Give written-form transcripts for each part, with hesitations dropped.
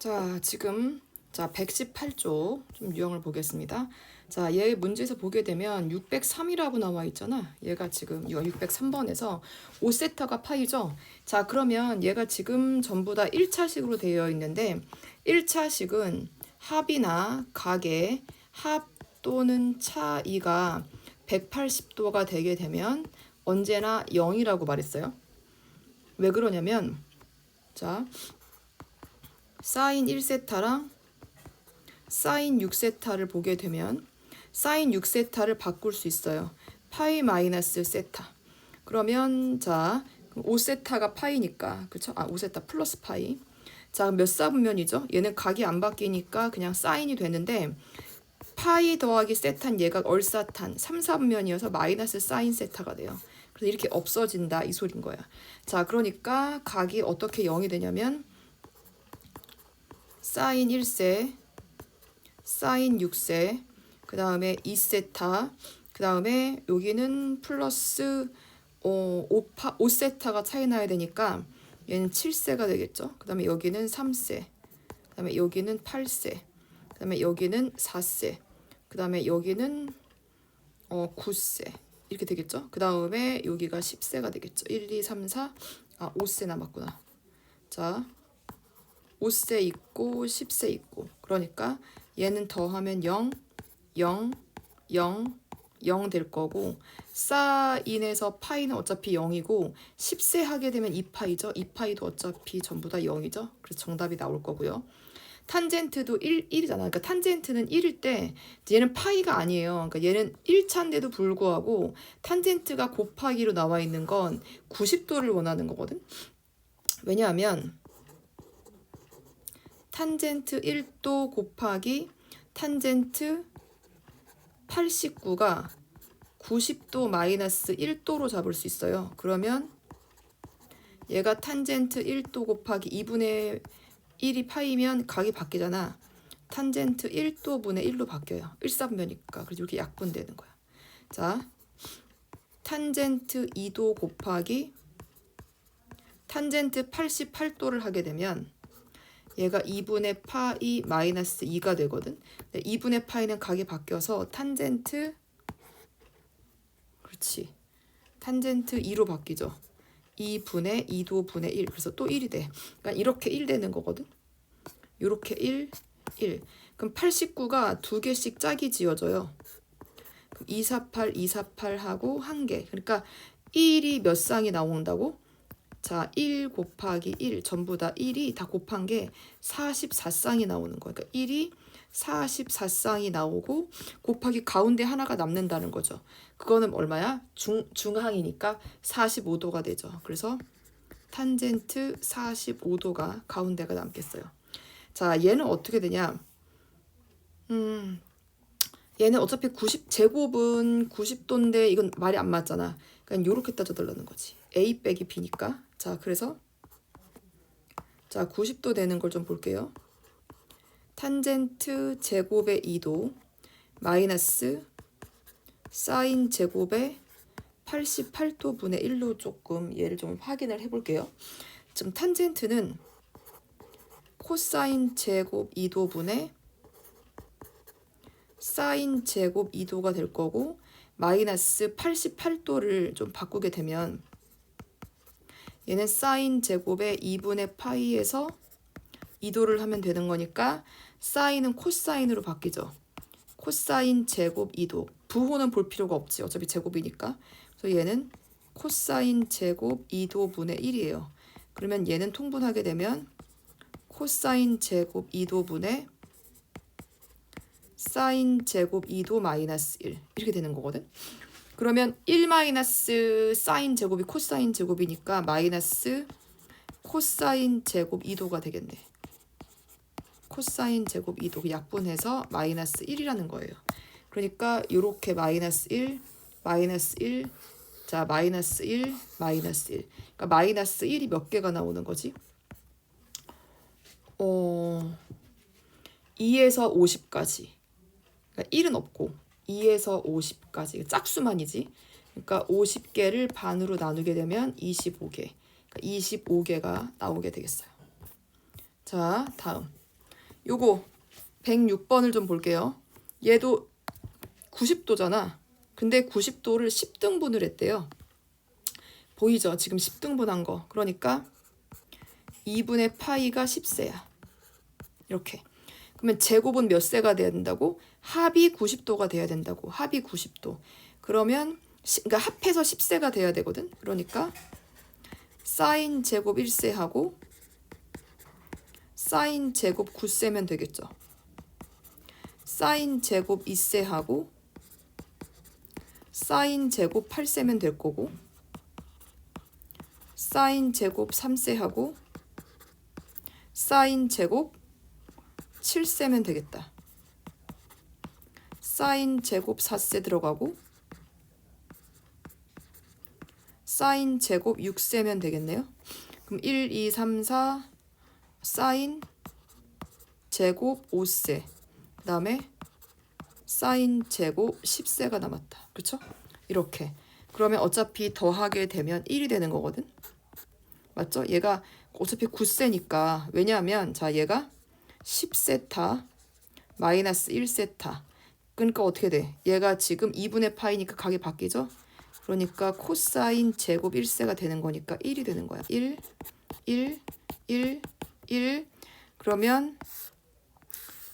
자, 지금 118조 좀 유형을 보겠습니다. 자, 얘 문제에서 보게 되면 603이라고 나와 있잖아. 얘가 지금 603번에서 5세타가 파이죠. 자, 그러면 얘가 지금 전부 다 1차식으로 되어 있는데 1차식은 합이나 각의 합 또는 차이가 180도가 되게 되면 언제나 0이라고 말했어요. 왜 그러냐면 자, 사인 1세타랑 사인 6세타를 보게 되면 사인 6세타를 바꿀 수 있어요. 파이 마이너스 세타. 그러면 자 5세타가 파이니까 그쵸? 5세타 플러스 파이. 자, 몇 사분면이죠? 얘는 각이 안 바뀌니까 그냥 사인이 되는데 파이 더하기 세타는 얘가 얼사탄 3, 4분면이어서 마이너스 사인 세타가 돼요. 그래서 이렇게 없어진다 이 소린 거야. 자, 그러니까 각이 어떻게 0이 되냐면 사인 1세, 사인 6세, 그 다음에 2세타, 그 다음에 여기는 플러스 5세타가 차이 나야 되니까 얘는 7세가 되겠죠. 그 다음에 여기는 3세, 그 다음에 여기는 8세, 그 다음에 여기는 4세, 그 다음에 여기는 9세 이렇게 되겠죠. 그 다음에 여기가 10세가 되겠죠. 1, 2, 3, 4, 5세 남았구나. 자, 5세 있고 10세 있고 그러니까 얘는 더하면 0, 0, 0, 0 될 거고 사인에서 파이는 어차피 0이고 10세 하게 되면 2파이죠. 2파이도 어차피 전부 다 0이죠. 그래서 정답이 나올 거고요. 탄젠트도 1이잖아. 그러니까 탄젠트는 1일 때 얘는 파이가 아니에요. 그러니까 얘는 1차인데도 불구하고 탄젠트가 곱하기로 나와 있는 건 90도를 원하는 거거든. 왜냐하면 탄젠트 1도 곱하기 탄젠트 89가 90도 마이너스 1도로 잡을 수 있어요. 그러면 얘가 탄젠트 1도 곱하기 2분의 1이 파이면 각이 바뀌잖아. 탄젠트 1도분의 1로 바뀌어요. 1사분면이니까. 그래서 이렇게 약분되는 거야. 자, 탄젠트 2도 곱하기 탄젠트 88도를 하게 되면 얘가 2분의 파이 마이너스 2가 되거든. 2분의 파이는 각이 바뀌어서 탄젠트 그렇지. 탄젠트 2로 바뀌죠. 2분의 2도 분의 1. 그래서 또 1이 돼. 그러니까 이렇게 1 되는 거거든. 이렇게 1, 1. 그럼 89가 두 개씩 짝이 지어져요. 그럼 248, 248하고 한 개. 그러니까 1이 몇 쌍이 나온다고? 자, 1 곱하기 1 전부 다 1이 다 곱한 게 44쌍이 나오는 거야. 그러니까 1이 44쌍이 나오고 곱하기 가운데 하나가 남는다는 거죠. 그거는 얼마야? 중항이니까 45도가 되죠. 그래서 탄젠트 45도가 가운데가 남겠어요. 자, 얘는 어떻게 되냐? 얘는 어차피 제곱은 90도인데 이건 말이 안 맞잖아. 그러니까 이렇게 따져달라는 거지. A 빼기 B니까. 자, 그래서 자 90도 되는 걸 좀 볼게요. 탄젠트 제곱의 2도 마이너스 사인 제곱의 88도 분의 1로 조금 얘를 좀 확인을 해볼게요. 지금 탄젠트는 코사인 제곱 2도 분의 사인 제곱 2도가 될 거고 마이너스 88도를 좀 바꾸게 되면 얘는 사인 제곱의 2분의 파이에서 2도를 하면 되는 거니까 사인은 코사인으로 바뀌죠. 코사인 제곱 2도. 부호는 볼 필요가 없지. 어차피 제곱이니까. 그래서 얘는 코사인 제곱 2도 분의 1이에요. 그러면 얘는 통분하게 되면 코사인 제곱 2도 분의 사인 제곱 2도 마이너스 1 이렇게 되는 거거든. 그러면 1 마이너스 사인 제곱이 코사인 제곱이니까 마이너스 코사인 제곱 2도가 되겠네. 코사인 제곱 2도 약분해서 마이너스 1이라는 거예요. 그러니까 이렇게 마이너스 1, 마이너스 1, 자 마이너스 1, 마이너스 1. 그러니까 마이너스 1이 몇 개가 나오는 거지? 2에서 50까지. 그러니까 1은 없고 2에서 50까지 짝수만이지. 그러니까 50개를 반으로 나누게 되면 25개. 그러니까 25개가 나오게 되겠어요. 자, 다음. 요거 106번을 좀 볼게요. 얘도 90도잖아. 근데 90도를 10등분을 했대요. 보이죠? 지금 10등분한 거. 그러니까 2분의 파이가 10세야. 이렇게. 그러면 제곱은 몇 세가 돼야 된다고? 합이 90도가 돼야 된다고. 합이 90도. 그러면 그러니까 합해서 10세가 돼야 되거든. 그러니까 사인 제곱 1세하고 사인 제곱 9세면 되겠죠. 사인 제곱 2세하고 사인 제곱 8세면 될 거고 사인 제곱 3세하고 사인 제곱 7세면 되겠다. 사인 제곱 4세 들어가고 사인 제곱 6세면 되겠네요. 그럼 1, 2, 3, 4 사인 제곱 5세 그 다음에 사인 제곱 10세가 남았다. 그렇죠? 이렇게. 그러면 어차피 더하게 되면 1이 되는 거거든. 맞죠? 얘가 어차피 9세니까 왜냐하면 자 얘가 10세타 마이너스 1세타 그러니까 어떻게 돼? 얘가 지금 2분의 파이니까 각이 바뀌죠? 그러니까 코사인 제곱 1세가 되는 거니까 1이 되는 거야. 1, 1, 1, 1 그러면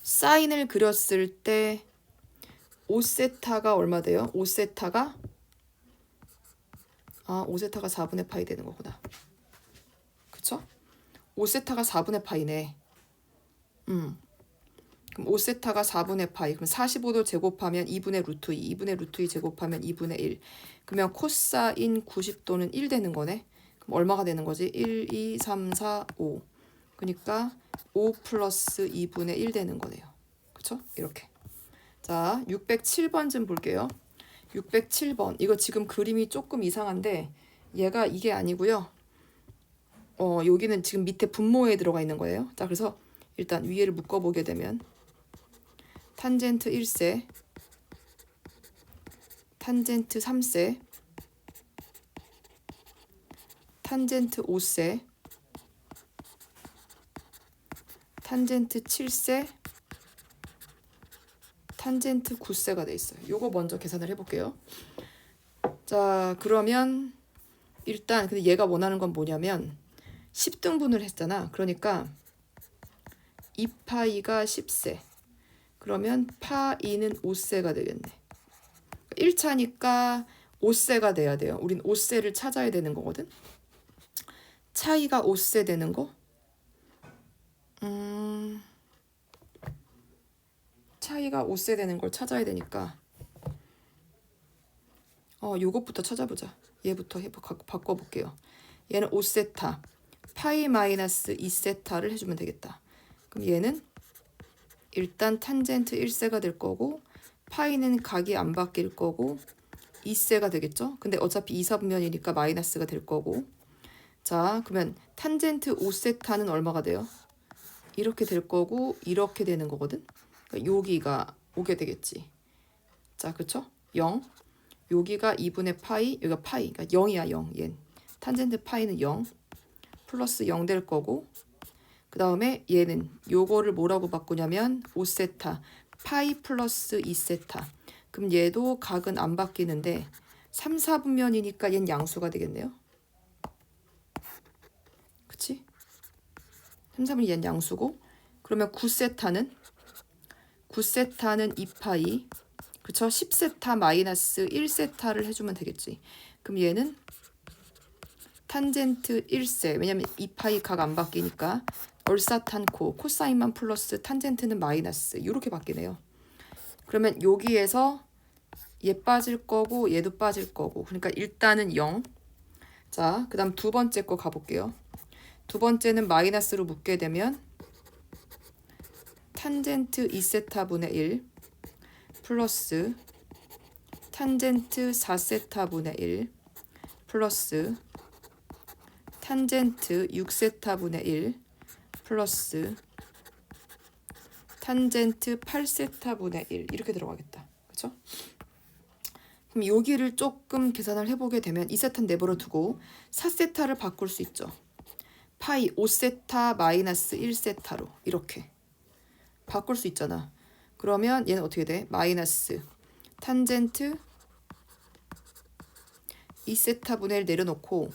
사인을 그렸을 때 5세타가 얼마 돼요? 5세타가 5세타가 4분의 파이 되는 거구나. 그쵸? 5세타가 4분의 파이네. 그럼 5세타가 4분의 파이. 그럼 45도 제곱하면 2분의 루트 2. 2분의 루트 2 제곱하면 2분의 1. 그러면 코사인 90도는 1 되는 거네. 그럼 얼마가 되는 거지? 1, 2, 3, 4, 5. 그러니까 5 플러스 2분의 1 되는 거네요. 그쵸? 이렇게. 자, 607번 좀 볼게요. 607번. 이거 지금 그림이 조금 이상한데 얘가 이게 아니고요. 여기는 지금 밑에 분모에 들어가 있는 거예요. 자, 그래서 일단 위에를 묶어보게 되면 탄젠트 1세, 탄젠트 3세, 탄젠트 5세, 탄젠트 7세, 탄젠트 9세가 돼 있어요. 요거 먼저 계산을 해볼게요. 자, 그러면 일단 근데 얘가 원하는 건 뭐냐면 10등분을 했잖아. 그러니까 2파이가 10세. 그러면 파이는 5세가 되겠네. 1차니까 5세가 돼야 돼요. 우린 5세를 찾아야 되는 거거든. 차이가 5세 되는 거. 차이가 5세 되는 걸 찾아야 되니까 요것부터 찾아보자. 얘부터 바꿔볼게요. 얘는 5세타 파이 마이너스 2세타를 해주면 되겠다. 그럼 얘는 일단 탄젠트 1세가 될 거고 파이는 각이 안 바뀔 거고 2세가 되겠죠? 근데 어차피 2사분면이니까 마이너스가 될 거고 자 그러면 탄젠트 5세타는 얼마가 돼요? 이렇게 될 거고 이렇게 되는 거거든? 그러니까 여기가 오게 되겠지. 자 그쵸? 0 여기가 2분의 파이 여기가 파이 그러니까 0이야 0 얘는 탄젠트 파이는 0 플러스 0 될 거고 그 다음에 얘는 요거를 뭐라고 바꾸냐면 5세타 파이 플러스 2세타 그럼 얘도 각은 안 바뀌는데 3, 4분면이니까 얘는 양수가 되겠네요. 그치? 3, 4분면 얘는 양수고 그러면 9세타는 2파이 그쵸? 10세타 마이너스 1세타를 해주면 되겠지. 그럼 얘는 탄젠트 1세 왜냐면 2파이 각 안 바뀌니까 얼사탄코 코사인만 플러스 탄젠트는 마이너스 이렇게 바뀌네요. 그러면 여기에서 얘 빠질 거고 얘도 빠질 거고 그러니까 일단은 0. 자 그 다음 두 번째 거 가볼게요. 두 번째는 마이너스로 묶게 되면 탄젠트 2세타분의 1 플러스 탄젠트 4세타분의 1 플러스 탄젠트 6세타분의 1 플러스 탄젠트 8세타분의 1 이렇게 들어가겠다. 그쵸? 그럼 여기를 조금 계산을 해보게 되면 2세타 내버려 두고 4세타를 바꿀 수 있죠. 파이 5세타 마이너스 1세타로 이렇게 바꿀 수 있잖아. 그러면 얘는 어떻게 돼? 마이너스 탄젠트 2세타분의 1 내려놓고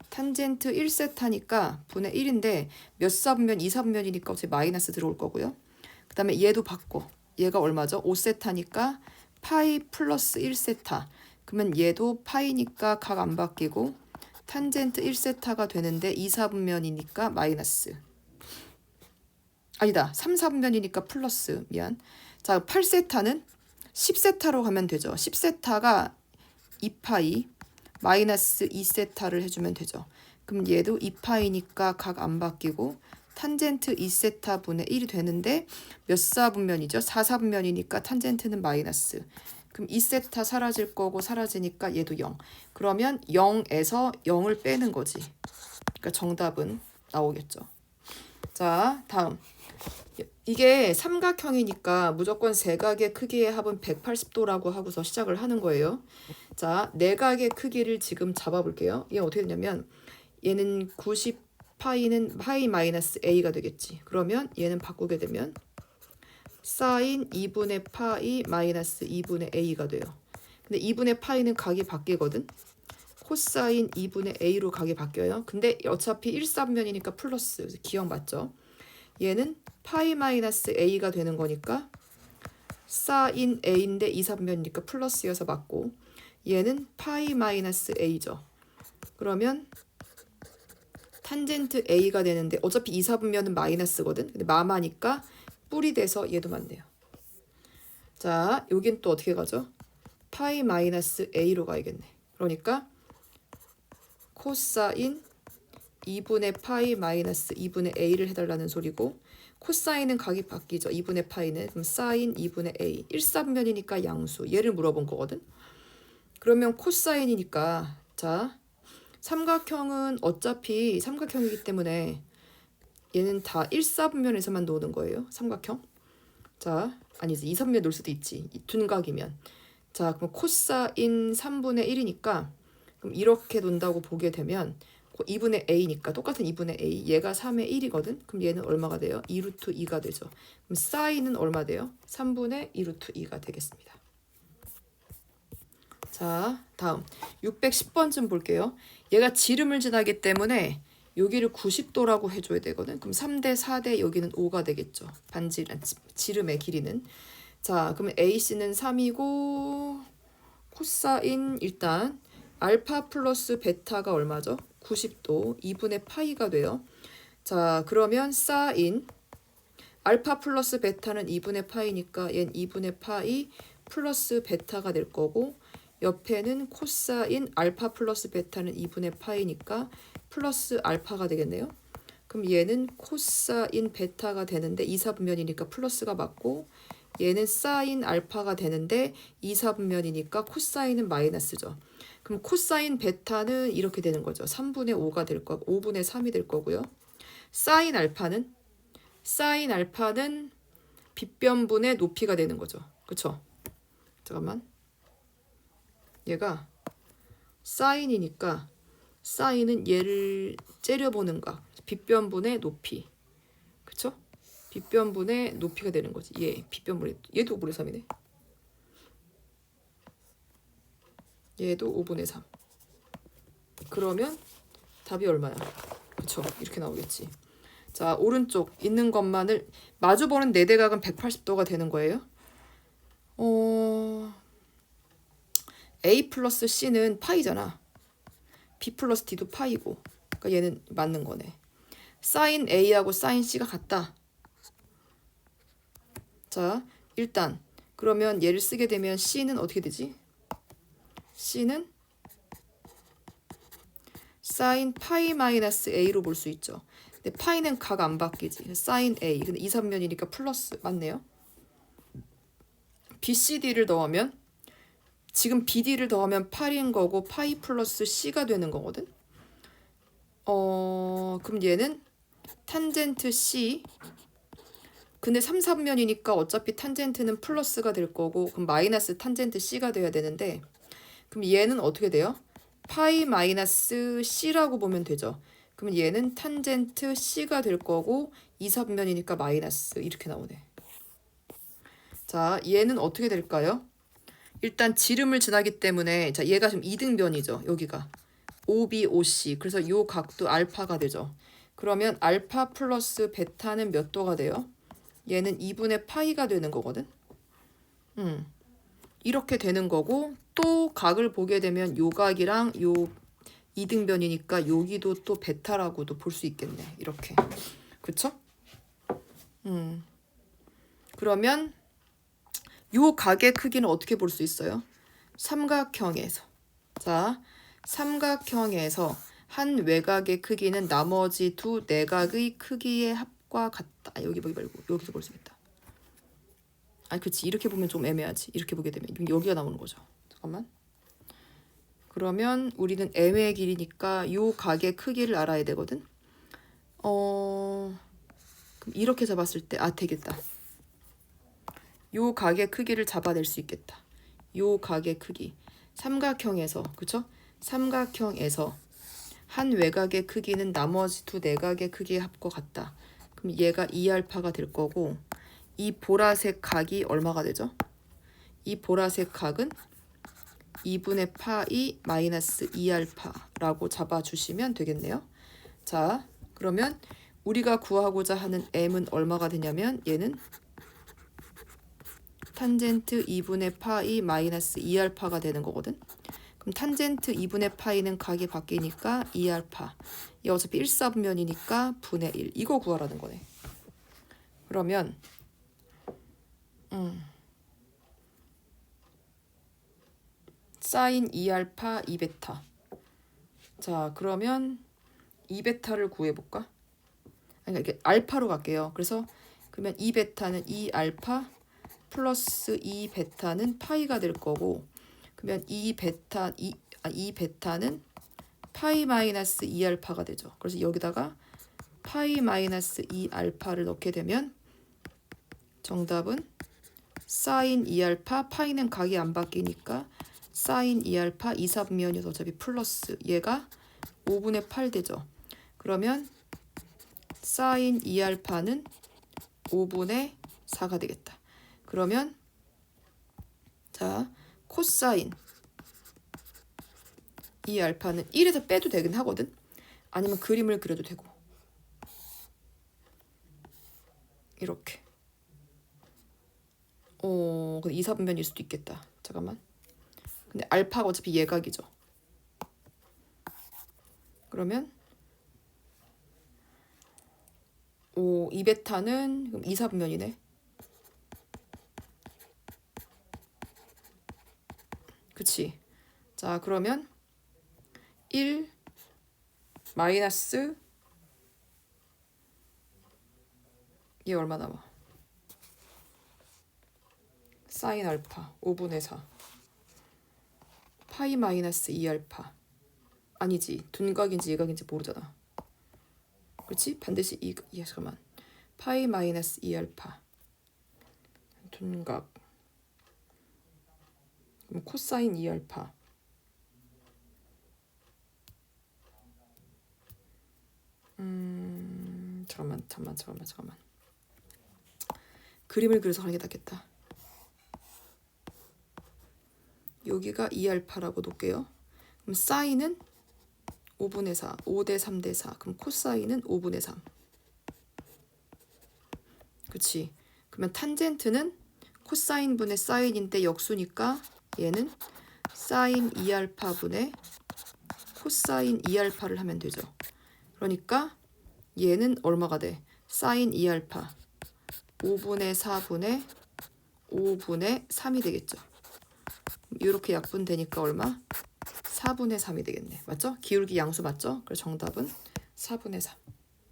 탄젠트 1세타니까 분의 1인데 몇 사분면 2사분면이니까 어차피 마이너스 들어올 거고요. 그 다음에 얘도 바꿔. 얘가 얼마죠? 5세타니까 파이 플러스 1세타. 그러면 얘도 파이니까 각 안 바뀌고 탄젠트 1세타가 되는데 2사분면이니까 마이너스. 아니다. 3사분면이니까 플러스. 미안. 자, 8세타는 10세타로 가면 되죠. 10세타가 2파이 마이너스 2세타를 해주면 되죠. 그럼 얘도 2파이니까 각 안 바뀌고 탄젠트 2세타 분의 1이 되는데 몇 사분면이죠? 4사분면이니까 탄젠트는 마이너스. 그럼 2세타 사라질 거고 사라지니까 얘도 0. 그러면 0에서 0을 빼는 거지. 그러니까 정답은 나오겠죠. 자, 다음. 이게 삼각형이니까 무조건 세각의 크기의 합은 180도라고 하고서 시작을 하는 거예요. 자, 내각의 크기를 지금 잡아볼게요. 얘 어떻게 되냐면 얘는 90파이는 파이 마이너스 a가 되겠지. 그러면 얘는 바꾸게 되면 사인 2분의 파이 마이너스 2분의 a가 돼요. 근데 2분의 파이는 각이 바뀌거든. 코사인 2분의 a로 각이 바뀌어요. 근데 어차피 1사분면이니까 플러스. 기억 맞죠? 얘는 파이 마이너스 a가 되는 거니까 사인 a인데 2사분면이니까 플러스여서 맞고 얘는 파이 마이너스 a죠. 그러면 탄젠트 a가 되는데 어차피 2사분면은 마이너스거든. 근데 마마니까 뿔이 돼서 얘도 맞네요. 자, 여긴 또 어떻게 가죠? 파이 마이너스 a로 가야겠네. 그러니까 코사인 2분의 파이 마이너스 2분의 a를 해달라는 소리고 코사인은 각이 바뀌죠. 2분의 파이는. 그럼 사인 2분의 a. 1사분면이니까 양수. 얘를 물어본 거거든. 그러면 코사인이니까 자, 삼각형은 어차피 삼각형이기 때문에 얘는 다 1사분면에서만 노는 거예요. 삼각형. 자, 아니지. 2사분면 놓을 수도 있지. 둔각이면. 자, 그럼 코사인 3분의 1이니까 그럼 이렇게 논다고 보게 되면 2분의 a니까 똑같은 2분의 a. 얘가 3의 1이거든. 그럼 얘는 얼마가 돼요? 2루트 2가 되죠. 그럼 사인은 얼마 돼요? 3분의 2루트 2가 되겠습니다. 자, 다음 610번쯤 볼게요. 얘가 지름을 지나기 때문에 여기를 90도라고 해줘야 되거든. 그럼 3대 4대 여기는 5가 되겠죠. 지름의 길이는. 자, 그러면 AC는 3이고 코사인 일단 알파 플러스 베타가 얼마죠? 90도 2분의 파이가 돼요. 자, 그러면 사인 알파 플러스 베타는 2분의 파이니까 얘는 2분의 파이 플러스 베타가 될 거고 옆에는 코사인 알파 플러스 베타는 2분의 파이니까 플러스 알파가 되겠네요. 그럼 얘는 코사인 베타가 되는데 2사분면이니까 플러스가 맞고 얘는 사인 알파가 되는데 2사분면이니까 코사인은 마이너스죠. 그럼 코사인 베타는 이렇게 되는 거죠. 3분의 5가 될 거고 5분의 3이 될 거고요. 사인 알파는 빗변분의 높이가 되는 거죠. 그쵸? 잠깐만. 얘가 사인이니까 사인은 얘를 째려보는 각. 빗변분의 높이. 그쵸? 빗변분의 높이가 되는 거지. 빗변분의 얘도 5분의 3이네. 얘도 5분의 3. 그러면 답이 얼마야? 그쵸? 이렇게 나오겠지. 자, 오른쪽 있는 것만을 마주보는 네대각은 180도가 되는 거예요. A 플러스 C는 파이잖아. B 플러스 D도 파이고. 그러니까 얘는 맞는 거네. 사인 A하고 사인 C가 같다. 자, 일단 그러면 얘를 쓰게 되면 C는 어떻게 되지? C는 사인 파이 마이너스 A로 볼 수 있죠. 근데 파이는 각 안 바뀌지. 사인 A. 근데 2사분면이니까 플러스 맞네요. BCD를 더하면 지금 BD를 더하면 8인 거고 파이 플러스 C가 되는 거거든. 그럼 얘는 탄젠트 C. 근데 3, 4분면이니까 어차피 탄젠트는 플러스가 될 거고 그럼 마이너스 탄젠트 C가 돼야 되는데 그럼 얘는 어떻게 돼요? 파이 마이너스 C라고 보면 되죠. 그러면 얘는 탄젠트 C가 될 거고 2사분면이니까 마이너스 이렇게 나오네. 자, 얘는 어떻게 될까요? 일단 지름을 지나기 때문에 자, 얘가 지금 이등변이죠. 여기가 OB, OC. 그래서 요 각도 알파가 되죠. 그러면 알파 플러스 베타는 몇 도가 돼요? 얘는 2분의 파이가 되는 거거든. 이렇게 되는 거고 또 각을 보게 되면 요 각이랑 요 이등변이니까 여기도 또 베타라고도 볼 수 있겠네. 이렇게. 그쵸? 그러면 요 각의 크기는 어떻게 볼 수 있어요? 삼각형에서. 자, 삼각형에서 한 외곽의 크기는 나머지 두 내각의 크기의 합과 같다. 여기 보기 말고 여기서 볼 수 있겠다. 아니 그치 이렇게 보면 좀 애매하지. 이렇게 보게 되면 여기가 나오는 거죠. 잠깐만. 그러면 우리는 m의 길이니까 요 각의 크기를 알아야 되거든. 그럼 이렇게 잡았을 때 되겠다. 요 각의 크기를 잡아낼 수 있겠다. 요 각의 크기. 삼각형에서 그쵸? 삼각형에서 한 외곽의 크기는 나머지 두 내각의 크기의 합과 같다. 그럼 얘가 2알파가 될 거고 이 보라색 각이 얼마가 되죠? 이 보라색 각은 2분의 파이 마이너스 2알파라고 잡아주시면 되겠네요. 자, 그러면 우리가 구하고자 하는 m은 얼마가 되냐면 얘는 탄젠트 2분의 파이 마이너스 2알파가 되는 거거든. 그럼 탄젠트 2분의 파이는 각이 바뀌니까 2알파. 얘 어차피 1사분면이니까 분의 1. 이거 구하라는 거네. 그러면 사인 2알파 2베타. 자, 그러면 2베타를 구해볼까? 아니, 이게 알파로 갈게요. 그래서 그러면 2베타는 2알파 플러스 2베타는 파이가 될 거고 그러면 2베타는 파이 마이너스 2알파가 되죠. 그래서 여기다가 파이 마이너스 2알파를 넣게 되면 정답은 사인 2알파 파이는 각이 안 바뀌니까 사인 2알파 2사분면이어서 어차피 플러스 얘가 5분의 8 되죠. 그러면 사인 2알파는 5분의 4가 되겠다. 그러면 자 코사인 2알파는 1에서 빼도 되긴 하거든. 아니면 그림을 그려도 되고 이렇게 근데 2사분면일 수도 있겠다. 잠깐만. 근데 알파가 어차피 예각이죠. 그러면 2베타는 그럼 2사분면이네. 그치? 자, 그러면 1 마이너스 얘 얼마 남아? 사인 알파 5분의 4 파이 마이너스 2알파 아니지 둔각인지 예각인지 모르잖아. 그렇지? 반드시 잠깐만 파이 마이너스 2알파 둔각 그럼 코사인 2알파 잠깐만 그림을 그려서 가는 게 낫겠다. 여기가 2알파라고 놓을게요. 그럼 사인은 5분의 4 5대 3대 4 그럼 코사인은 5분의 3 그치? 그러면 탄젠트는 코사인 분의 사인인데 역수니까 얘는 사인 2알파 분의 코사인 2알파를 하면 되죠. 그러니까 얘는 얼마가 돼? 사인 2알파 5분의 4분의 5분의 3이 되겠죠. 이렇게 약분되니까 얼마? 4분의 3이 되겠네. 맞죠? 기울기 양수 맞죠? 그래서 정답은 4분의 3.